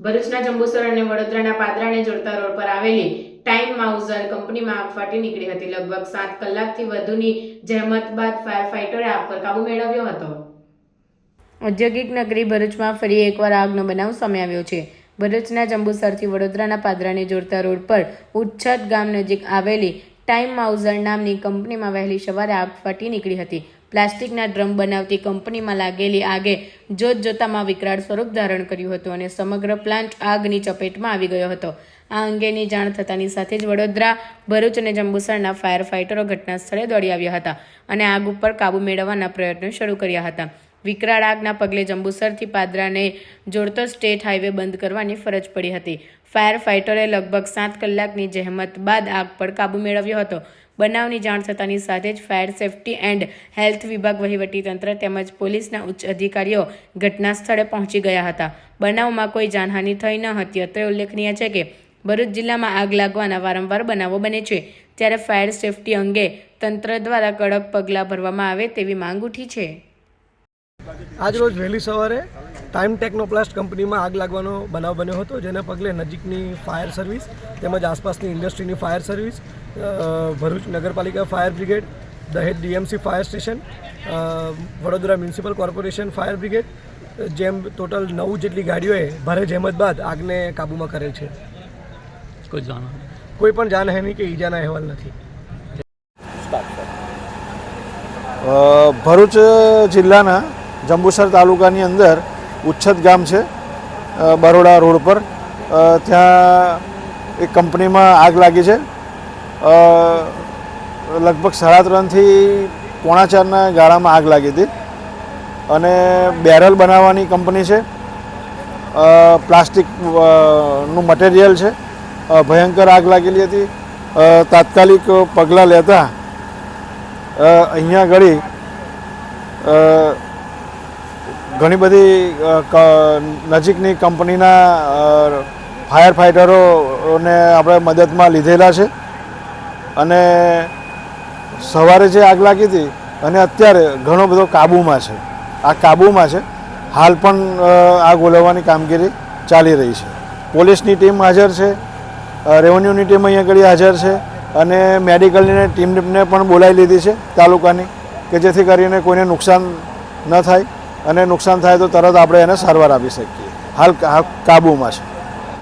ભરૂચના જંબુસર અને વડોદરાના પાદરાને જોડતા રોડ પર આવેલી ટાઈમ માઉઝર કંપનીમાં આગ ફાટી નીકળી હતી. લગભગ 7 કલાકથી વધુની જહેમત બાદ ફાયર ફાઇટરે આગ પર કાબુ મેળવ્યો હતો. ઔદ્યોગિક નગરી ભરૂચમાં ફરી એકવાર આગનો બનાવ સામે આવ્યો છે. ભરૂચના જંબુસરથી વડોદરાના પાદરાને જોડતા રોડ પર ઉચ્છત ગામ નજીક આવેલી ટાઈમ માઉઝર નામની કંપનીમાં વહેલી સવારે આગ ફાટી નીકળી હતી. પ્લાસ્ટિકના ડ્રમ બનાવતી કંપનીમાં લાગેલી આગે જોતજોતામાં વિકરાળ સ્વરૂપ ધારણ કર્યું હતું અને સમગ્ર પ્લાન્ટ આગની ચપેટમાં આવી ગયો હતો. આ અંગેની જાણ થતાની સાથે જ વડોદરા, ભરૂચ અને જંબુસરના ફાયર ફાઇટરો ઘટના સ્થળે દોડી આવ્યા હતા અને આગ ઉપર કાબુ મેળવવાના પ્રયત્નો શરૂ કર્યા હતા. વિકરાળ આગના પગલે જંબુસરથી પાદરાને જોડતો સ્ટેટ હાઈવે બંધ કરવાની ફરજ પડી હતી. ફાયર ફાઇટરે લગભગ 7 કલાકની જહેમત બાદ આગ પર કાબુ મેળવ્યો હતો. બનાવની જાણ થતાની સાથે જ ફાયર સેફટી એન્ડ હેલ્થ વિભાગ, વહીવટીતંત્ર તેમજ પોલીસના ઉચ્ચ અધિકારીઓ ઘટના સ્થળે પહોંચી ગયા હતા. બનાવમાં કોઈ જાનહાનિ થઈ ન હતી. અત્રે ઉલ્લેખનીય છે કે ભરૂચ જિલ્લામાં આગ લાગવાના વારંવાર બનાવો બને છે, ત્યારે ફાયર સેફટી અંગે તંત્ર દ્વારા કડક પગલાં ભરવામાં આવે તેવી માંગ ઉઠી છે. આજરોજ વહેલી સવારે ટાઈમ ટેકનોપ્લાસ્ટ કંપનીમાં આગ લાગવાનો બનાવ બન્યો હતો, જેના પગલે નજીકની ફાયર સર્વિસ તેમજ આસપાસની ઇન્ડસ્ટ્રીની ફાયર સર્વિસ, ભરૂચ નગરપાલિકા ફાયર બ્રિગેડ, દહેજ DMC fire station, Vadodara municipal corporation fire brigade જેમ ટોટલ 9 જેટલી ગાડીઓએ ભારે જહેમત બાદ આગને કાબૂમાં કરેલ છે. કોઈ પણ જાનહાનિ કે ઈજાના અહેવાલ નથી. ભરૂચ જિલ્લાના જંબુસર તાલુકાની અંદર ઉચ્છત ગામ છે, બરોડા રોડ પર. ત્યાં એક કંપનીમાં આગ લાગી છે. લગભગ 3:30 થી 3:45ના ગાળામાં આગ લાગી હતી અને બેરલ બનાવવાની કંપની છે. પ્લાસ્ટિકનું મટીરિયલ છે. ભયંકર આગ લાગેલી હતી. તાત્કાલિક પગલાં લેતા અહીંયા આગળ ઘણી બધી નજીકની કંપનીના ફાયર ફાઇટરોને આપણે મદદમાં લીધેલા છે અને સવારે જે આગ લાગી હતી અને અત્યારે ઘણો બધો કાબૂમાં છે. આ કાબૂમાં છે. હાલ પણ આગ ઓલવવાની કામગીરી ચાલી રહી છે. પોલીસની ટીમ હાજર છે, રેવન્યુની ટીમ અહીંયા આગળ હાજર છે અને મેડિકલની ટીમને પણ બોલાવી લીધી છે તાલુકાની, કે જેથી કરીને કોઈને નુકસાન ન થાય અને નુકસાન થાય તો તરત આપણે એને સારવાર આપી શકીએ. હાલ કાબૂમાં છે.